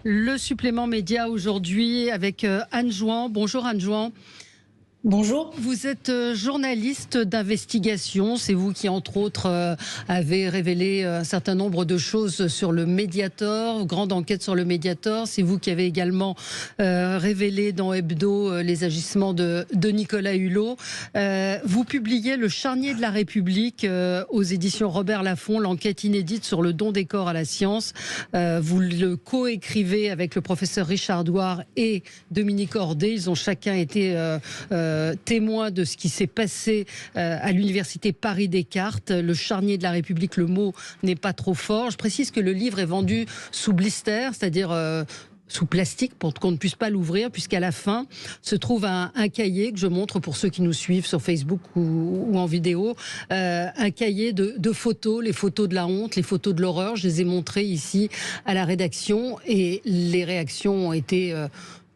Le supplément média aujourd'hui avec Anne Jouan. Bonjour Anne Jouan. Bonjour. Vous êtes journaliste d'investigation. C'est vous qui, entre autres, avez révélé un certain nombre de choses sur le Mediator, grande enquête sur le Mediator. C'est vous qui avez également révélé dans Hebdo les agissements de Nicolas Hulot. Vous publiez Le Charnier de la République aux éditions Robert Laffont, l'enquête inédite sur le don des corps à la science. Vous le co-écrivez avec le professeur Richard Douard et Dominique Ordet. Ils ont chacun été témoin de ce qui s'est passé à l'université Paris-Descartes. Le Charnier de la République, le mot n'est pas trop fort. Je précise que le livre est vendu sous blister, c'est-à-dire sous plastique pour qu'on ne puisse pas l'ouvrir, puisqu'à la fin se trouve un cahier que je montre pour ceux qui nous suivent sur Facebook ou en vidéo, un cahier de photos, les photos de la honte, les photos de l'horreur. Je les ai montrées ici à la rédaction et les réactions ont été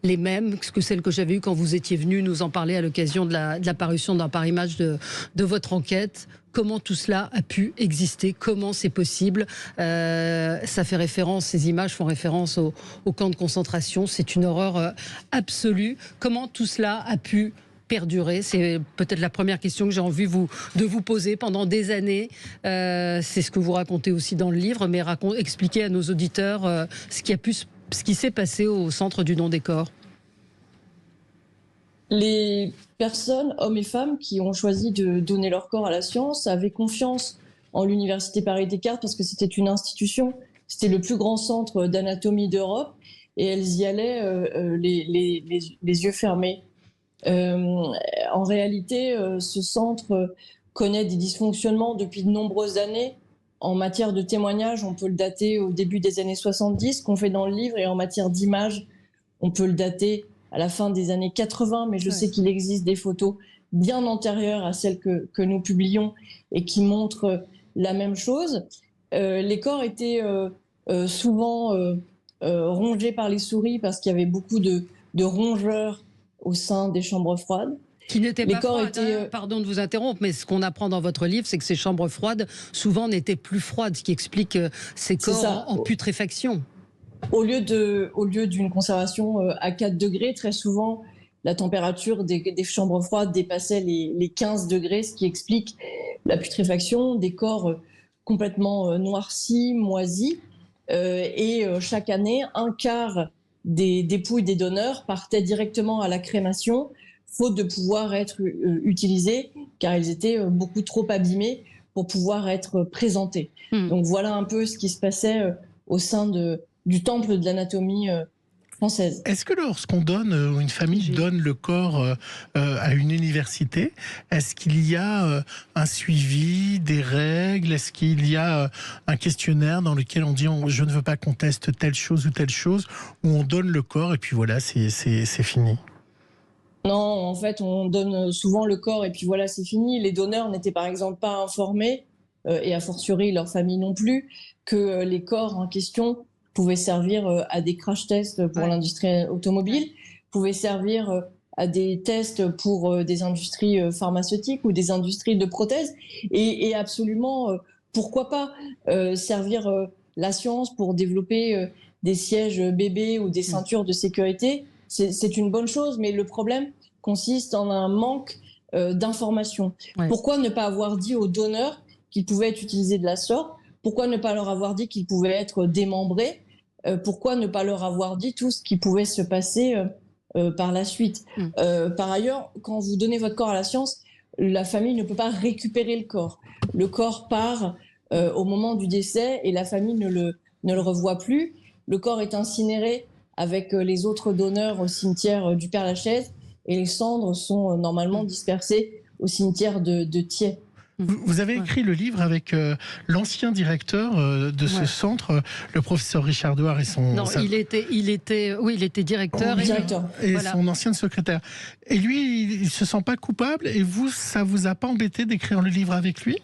les mêmes que celles que j'avais eues quand vous étiez venu nous en parler à l'occasion de la parution d'un Paris Match de votre enquête. Comment tout cela a pu exister? Comment c'est possible? Ça fait référence, ces images font référence au camp de concentration. C'est une horreur absolue. Comment tout cela a pu perdurer? C'est peut-être la première question que j'ai envie de vous poser pendant des années. C'est ce que vous racontez aussi dans le livre, mais expliquez à nos auditeurs ce qui s'est passé au centre du don des corps. Les personnes, hommes et femmes, qui ont choisi de donner leur corps à la science avaient confiance en l'université Paris-Descartes parce que c'était une institution, c'était le plus grand centre d'anatomie d'Europe et elles y allaient les yeux fermés. En réalité, ce centre connaît des dysfonctionnements depuis de nombreuses années. En matière de témoignages, on peut le dater au début des années 70, qu'on fait dans le livre, et en matière d'images, on peut le dater à la fin des années 80, mais je sais qu'il existe des photos bien antérieures à celles que nous publions et qui montrent la même chose. Les corps étaient souvent rongés par les souris parce qu'il y avait beaucoup de rongeurs au sein des chambres froides. Qui n'étaient pas froides, pardon de vous interrompre, mais ce qu'on apprend dans votre livre, c'est que ces chambres froides, souvent, n'étaient plus froides, ce qui explique ces corps en putréfaction. Au lieu d'une conservation à 4 degrés, très souvent, la température des chambres froides dépassait les 15 degrés, ce qui explique la putréfaction des corps complètement noircis, moisis. Et chaque année, un quart des dépouilles des donneurs partaient directement à la crémation, faute de pouvoir être utilisés, car ils étaient beaucoup trop abîmés pour pouvoir être présentés. Donc voilà un peu ce qui se passait au sein du temple de l'anatomie française. Est-ce que lorsqu'on donne, une famille donne le corps à une université, est-ce qu'il y a un suivi, des règles? Est-ce qu'il y a un questionnaire dans lequel on dit je ne veux pas qu'on teste telle chose ou telle chose, où on donne le corps et puis voilà, c'est fini? Non, en fait, on donne souvent le corps et puis voilà, c'est fini. Les donneurs n'étaient par exemple pas informés, et a fortiori leur famille non plus, que les corps en question pouvaient servir à des crash tests pour l'industrie automobile, pouvaient servir à des tests pour des industries pharmaceutiques ou des industries de prothèses, et absolument, pourquoi pas servir la science pour développer des sièges bébés ou des ceintures de sécurité. C'est une bonne chose, mais le problème consiste en un manque d'information. Pourquoi ne pas avoir dit aux donneurs qu'ils pouvaient être utilisés de la sorte? Pourquoi ne pas leur avoir dit qu'ils pouvaient être démembrés? Pourquoi ne pas leur avoir dit tout ce qui pouvait se passer par la suite? Par ailleurs, quand vous donnez votre corps à la science, la famille ne peut pas récupérer le corps. Le corps part au moment du décès et la famille ne le revoit plus. Le corps est incinéré avec les autres donneurs au cimetière du Père-Lachaise et les cendres sont normalement dispersées au cimetière de Thiais. Vous avez écrit le livre avec l'ancien directeur de ce centre, le professeur Richard Douard et son... Non, il était directeur. Et voilà. Son ancienne secrétaire. Et lui, il ne se sent pas coupable, et vous, ça vous a pas embêté d'écrire le livre avec lui?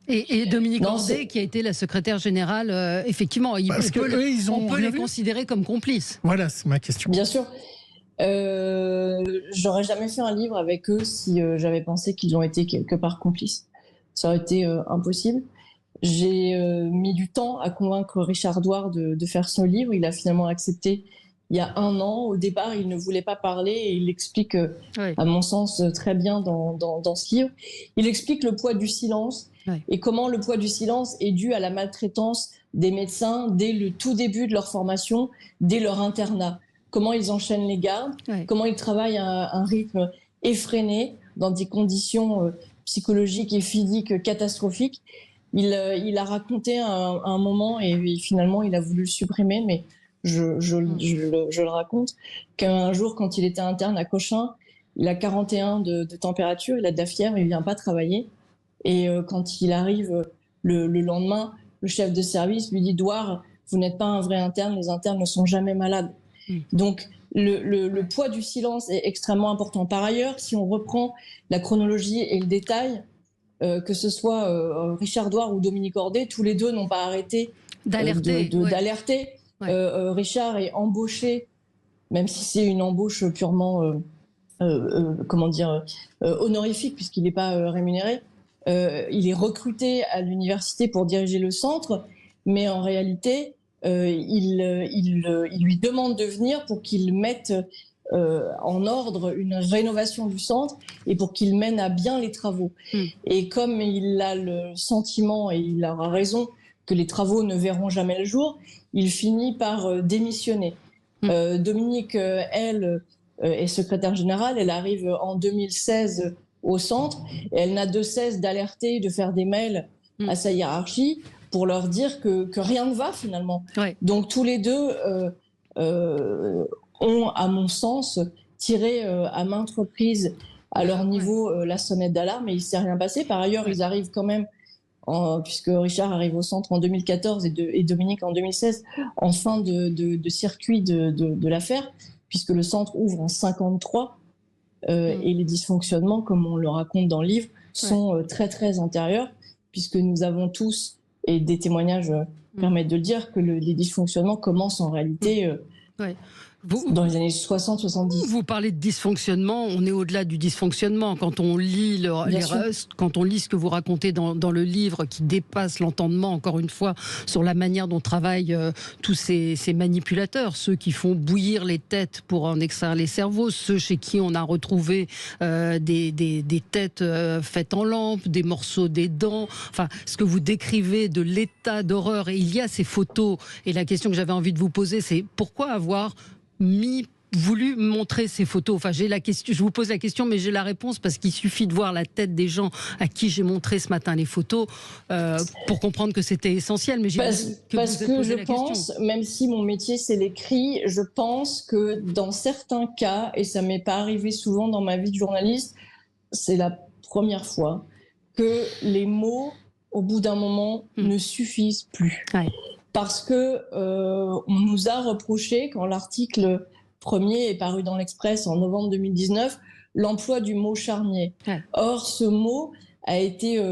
Et Dominique Ordet, qui a été la secrétaire générale, effectivement, on peut les considérer comme complices. Voilà, c'est ma question. Bien sûr. J'aurais jamais fait un livre avec eux si j'avais pensé qu'ils ont été quelque part complices. Ça aurait été impossible. J'ai mis du temps à convaincre Richard Doir de faire ce livre. Il a finalement accepté il y a 1 an. Au départ, il ne voulait pas parler et il l'explique, Oui. à mon sens, très bien dans ce livre. Il explique le poids du silence et comment le poids du silence est dû à la maltraitance des médecins dès le tout début de leur formation, dès leur internat. Comment ils enchaînent les gardes, comment ils travaillent à un rythme effréné dans des conditions psychologiques et physiques catastrophiques. Il a raconté un moment, et finalement il a voulu le supprimer, mais je le raconte, qu'un jour, quand il était interne à Cochin, il a 41 de température, il a de la fièvre, il ne vient pas travailler. Et quand il arrive le lendemain, le chef de service lui dit « Doir, vous n'êtes pas un vrai interne, les internes ne sont jamais malades ». Donc le poids du silence est extrêmement important. Par ailleurs, si on reprend la chronologie et le détail, que ce soit Richard Doir ou Dominique Ordet, tous les deux n'ont pas arrêté d'alerter. Richard est embauché, même si c'est une embauche purement honorifique, puisqu'il n'est pas rémunéré. Il est recruté à l'université pour diriger le centre, mais en réalité, il lui demande de venir pour qu'il mette en ordre une rénovation du centre et pour qu'il mène à bien les travaux. Et comme il a le sentiment, et il aura raison, que les travaux ne verront jamais le jour, il finit par démissionner. Dominique, elle, est secrétaire générale, elle arrive en 2016 au centre, et elle n'a de cesse d'alerter, de faire des mails à sa hiérarchie pour leur dire que rien ne va finalement. Donc tous les deux ont, à mon sens, tiré à maintes reprises à leur niveau la sonnette d'alarme, et il ne s'est rien passé. Par ailleurs, ils arrivent quand même, puisque Richard arrive au centre en 2014 et Dominique en 2016, en fin de circuit de l'affaire, puisque le centre ouvre en 53, et les dysfonctionnements, comme on le raconte dans le livre, sont très très antérieurs, puisque nous avons tous, et des témoignages permettent de le dire, que les dysfonctionnements commencent en réalité dans les années 60-70. Vous parlez de dysfonctionnement, on est au-delà du dysfonctionnement. Quand on lit quand on lit ce que vous racontez dans le livre, qui dépasse l'entendement, encore une fois, sur la manière dont travaillent tous ces manipulateurs, ceux qui font bouillir les têtes pour en extraire les cerveaux, ceux chez qui on a retrouvé des têtes faites en lampe, des morceaux des dents, enfin, ce que vous décrivez de l'état d'horreur. Et il y a ces photos, et la question que j'avais envie de vous poser, c'est pourquoi avoir voulu montrer ces photos. Enfin, je vous pose la question, mais j'ai la réponse, parce qu'il suffit de voir la tête des gens à qui j'ai montré ce matin les photos pour comprendre que c'était essentiel. Mais parce que je pense, même si mon métier c'est l'écrit, je pense que dans certains cas, et ça m'est pas arrivé souvent dans ma vie de journaliste, c'est la première fois que les mots, au bout d'un moment, ne suffisent plus. Parce que on nous a reproché, quand l'article premier est paru dans l'Express en novembre 2019, l'emploi du mot charnier. Or, ce mot a été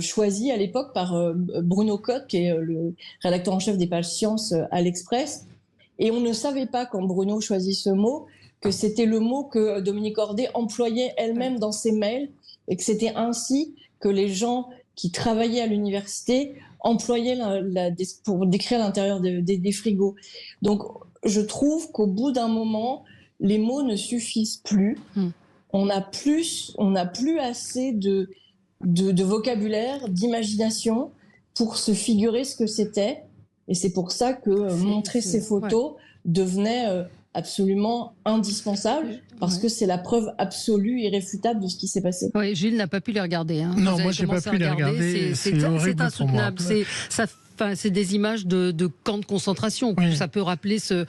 choisi à l'époque par Bruno Cotte, qui est le rédacteur en chef des pages sciences à l'Express. Et on ne savait pas, quand Bruno choisit ce mot, que c'était le mot que Dominique Ordet employait elle-même dans ses mails, et que c'était ainsi que les gens qui travaillaient à l'université employaient pour décrire l'intérieur des frigos. Donc, je trouve qu'au bout d'un moment, les mots ne suffisent plus. On n'a plus assez de vocabulaire, d'imagination pour se figurer ce que c'était. Et c'est pour ça que montrer ces photos devenait absolument indispensable, parce que c'est la preuve absolue, irréfutable de ce qui s'est passé. Oui, Gilles n'a pas pu les regarder. Non, moi j'ai pas pu les regarder. C'est insoutenable. C'est des images de camps de concentration. Ça peut rappeler ce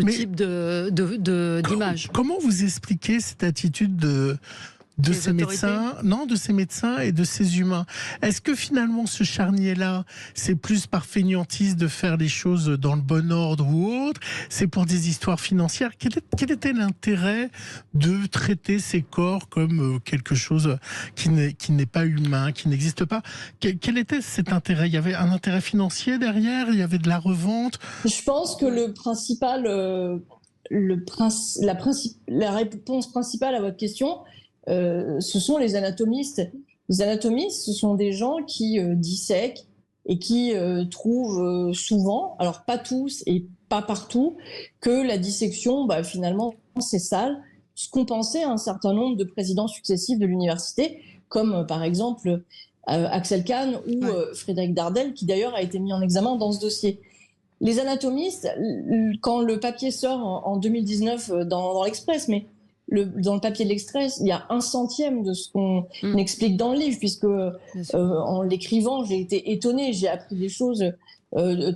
type d'image. Comment vous expliquez cette attitude de ces médecins, de ces médecins et de ces humains? Est-ce que finalement ce charnier-là, c'est plus par fainéantise de faire les choses dans le bon ordre ou autre? C'est pour des histoires financières? Quel était l'intérêt de traiter ces corps comme quelque chose qui n'est pas humain, qui n'existe pas? Quel était cet intérêt? Il y avait un intérêt financier derrière? Il y avait de la revente? Je pense que la réponse principale à votre question, ce sont les anatomistes. Les anatomistes, ce sont des gens qui dissèquent, et qui trouvent souvent, alors pas tous et pas partout, que la dissection, finalement, c'est sale, ce qu'ont pensé un certain nombre de présidents successifs de l'université, comme par exemple Axel Kahn ou Frédéric Dardel, qui d'ailleurs a été mis en examen dans ce dossier. Les anatomistes, quand le papier sort en 2019 dans l'Express, mais dans le papier de l'Express, il y a 1/100 de ce qu'on explique dans le livre, puisque en l'écrivant, j'ai été étonnée, j'ai appris des choses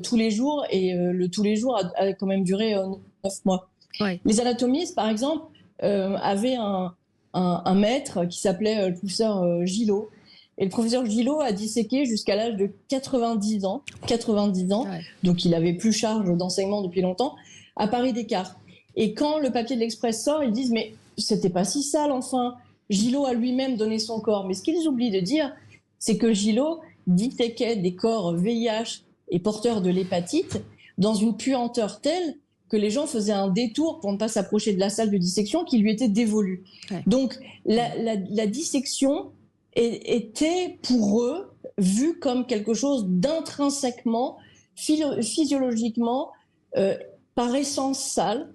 tous les jours, et tous les jours a quand même duré 9 mois. Ouais. Les anatomistes, par exemple, avaient un maître qui s'appelait le professeur Gillot. Et le professeur Gillot a disséqué jusqu'à l'âge de 90 ans, donc il avait plus charge d'enseignement depuis longtemps, à Paris-Descartes. Et quand le papier de l'Express sort, ils disent « mais c'était pas si sale, enfin !» Gillot a lui-même donné son corps. Mais ce qu'ils oublient de dire, c'est que Gillot disséquait des corps VIH et porteurs de l'hépatite dans une puanteur telle que les gens faisaient un détour pour ne pas s'approcher de la salle de dissection qui lui était dévolue. Ouais. Donc la dissection était pour eux vu comme quelque chose d'intrinsèquement, physiologiquement, par essence sale,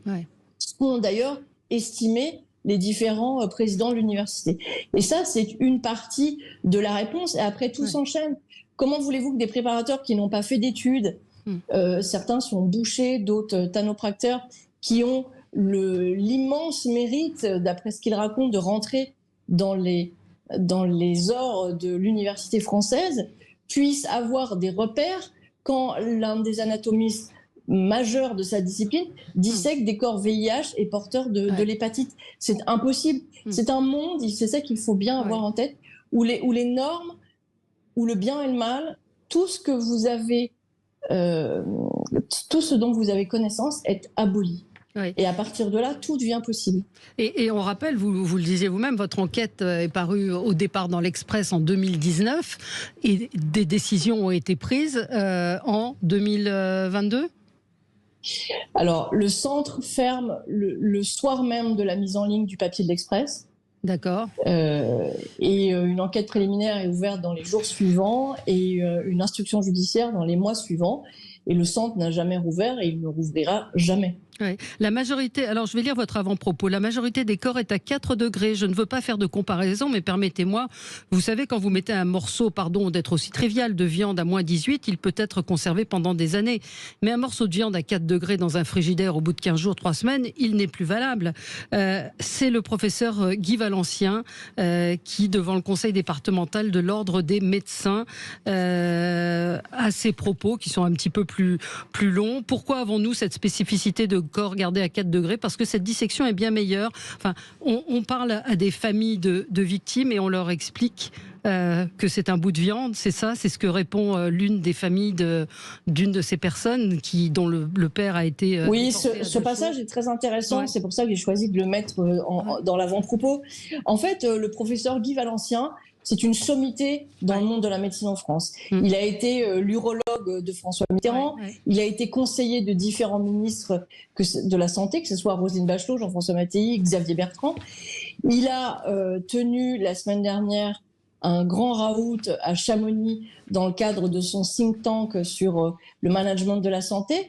ce qu'ont d'ailleurs estimé les différents présidents de l'université. Et ça, c'est une partie de la réponse, et après tout s'enchaîne. Comment voulez-vous que des préparateurs qui n'ont pas fait d'études, certains sont bouchers, d'autres tanopracteurs, qui ont l'immense mérite, d'après ce qu'ils racontent, de rentrer dans les ors de l'université française, puissent avoir des repères quand l'un des anatomistes majeurs de sa discipline dissèque des corps VIH et porteurs de l'hépatite. C'est impossible. C'est un monde, c'est ça qu'il faut bien avoir en tête, où les normes, où le bien et le mal, tout ce que vous avez, tout ce dont vous avez connaissance est aboli. Oui. Et à partir de là, tout devient possible. Et on rappelle, vous le disiez vous-même, votre enquête est parue au départ dans l'Express en 2019 et des décisions ont été prises en 2022 ? Alors, le centre ferme le soir même de la mise en ligne du papier de l'Express. D'accord. Et une enquête préliminaire est ouverte dans les jours suivants et une instruction judiciaire dans les mois suivants. Et le centre n'a jamais rouvert et il ne rouvrira jamais. Oui. La majorité, alors je vais lire votre avant-propos, la majorité des corps est à 4 degrés. Je ne veux pas faire de comparaison, mais permettez-moi, vous savez, quand vous mettez un morceau, pardon d'être aussi trivial, de viande à moins 18, il peut être conservé pendant des années. Mais un morceau de viande à 4 degrés dans un frigidaire au bout de 15 jours, 3 semaines, il n'est plus valable. C'est le professeur Guy Valencien qui, devant le conseil départemental de l'ordre des médecins, a ces propos qui sont un petit peu plus longs. Pourquoi avons-nous cette spécificité de corps gardé à 4 degrés? Parce que cette dissection est bien meilleure. Enfin, on parle à des familles de victimes et on leur explique que c'est un bout de viande, c'est ça, c'est ce que répond l'une des familles d'une de ces personnes dont le père a été... Oui, ce passage est très intéressant, c'est pour ça que j'ai choisi de le mettre dans l'avant-propos. En fait, le professeur Guy Valencien, c'est une sommité dans le monde de la médecine en France. Il a été l'urologue de François Mitterrand, il a été conseiller de différents ministres de la Santé, que ce soit Roselyne Bachelot, Jean-François Mattei, Xavier Bertrand. Il a tenu la semaine dernière un grand raout à Chamonix dans le cadre de son think tank sur le management de la santé,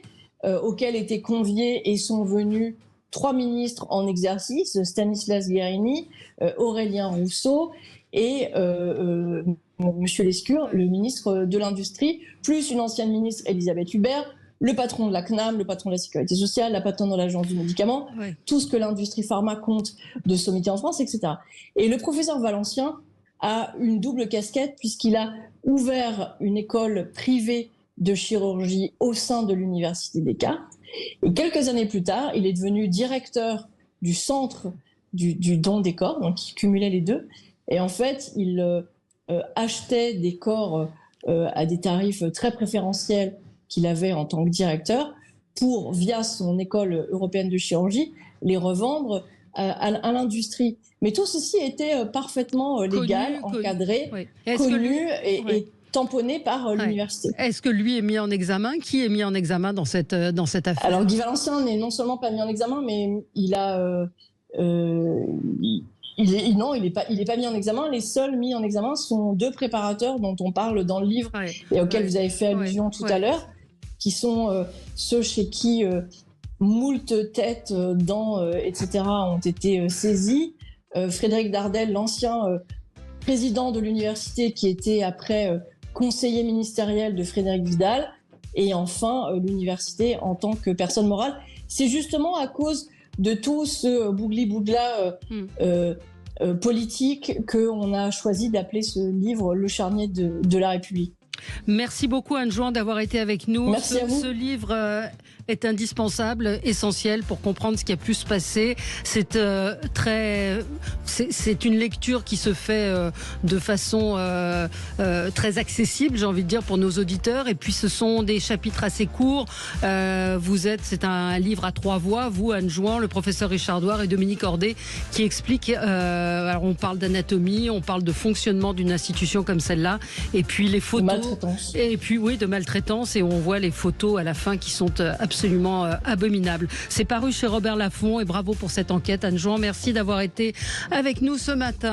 auquel étaient conviés et sont venus 3 ministres en exercice, Stanislas Guerini, Aurélien Rousseau et Monsieur Lescure, le ministre de l'Industrie, plus une ancienne ministre, Elisabeth Hubert, le patron de la CNAM, le patron de la Sécurité sociale, la patronne de l'Agence du médicament, tout ce que l'industrie pharma compte de sommité en France, etc. Et le professeur Valencien a une double casquette puisqu'il a ouvert une école privée de chirurgie au sein de l'Université Descartes. Et quelques années plus tard, il est devenu directeur du centre du don des corps, donc il cumulait les deux. Et en fait, il achetait des corps à des tarifs très préférentiels qu'il avait en tant que directeur pour, via son école européenne de chirurgie, les revendre à l'industrie. Mais tout ceci était parfaitement légal, encadré, connu et tamponné par l'université. Est-ce que lui est mis en examen? Qui est mis en examen dans cette affaire? Alors Guy Valencien n'est non seulement pas mis en examen, mais il Non, il est pas mis en examen. Les seuls mis en examen sont 2 préparateurs dont on parle dans le livre et auxquels vous avez fait allusion tout à l'heure, qui sont ceux chez qui moult têtes, dents, etc. ont été saisies. Frédéric Dardel, l'ancien président de l'université qui était après conseiller ministériel de Frédéric Vidal, et enfin l'université en tant que personne morale. C'est justement à cause de tout ce bougli-bougla politique qu'on a choisi d'appeler ce livre Le charnier de la République. Merci beaucoup Anne Jouan d'avoir été avec nous. Merci à vous. Ce livre est indispensable, essentiel pour comprendre ce qui a pu se passer. C'est une lecture qui se fait de façon très accessible, j'ai envie de dire, pour nos auditeurs. Et puis ce sont des chapitres assez courts. C'est un livre à 3 voix. Vous, Anne Jouan, le professeur Richard Douard et Dominique Ordet, qui expliquent. Alors on parle d'anatomie, on parle de fonctionnement d'une institution comme celle-là, et puis les photos. Et puis de maltraitance, et on voit les photos à la fin qui sont absolument abominables. C'est paru chez Robert Laffont, et bravo pour cette enquête Anne Jouan, merci d'avoir été avec nous ce matin.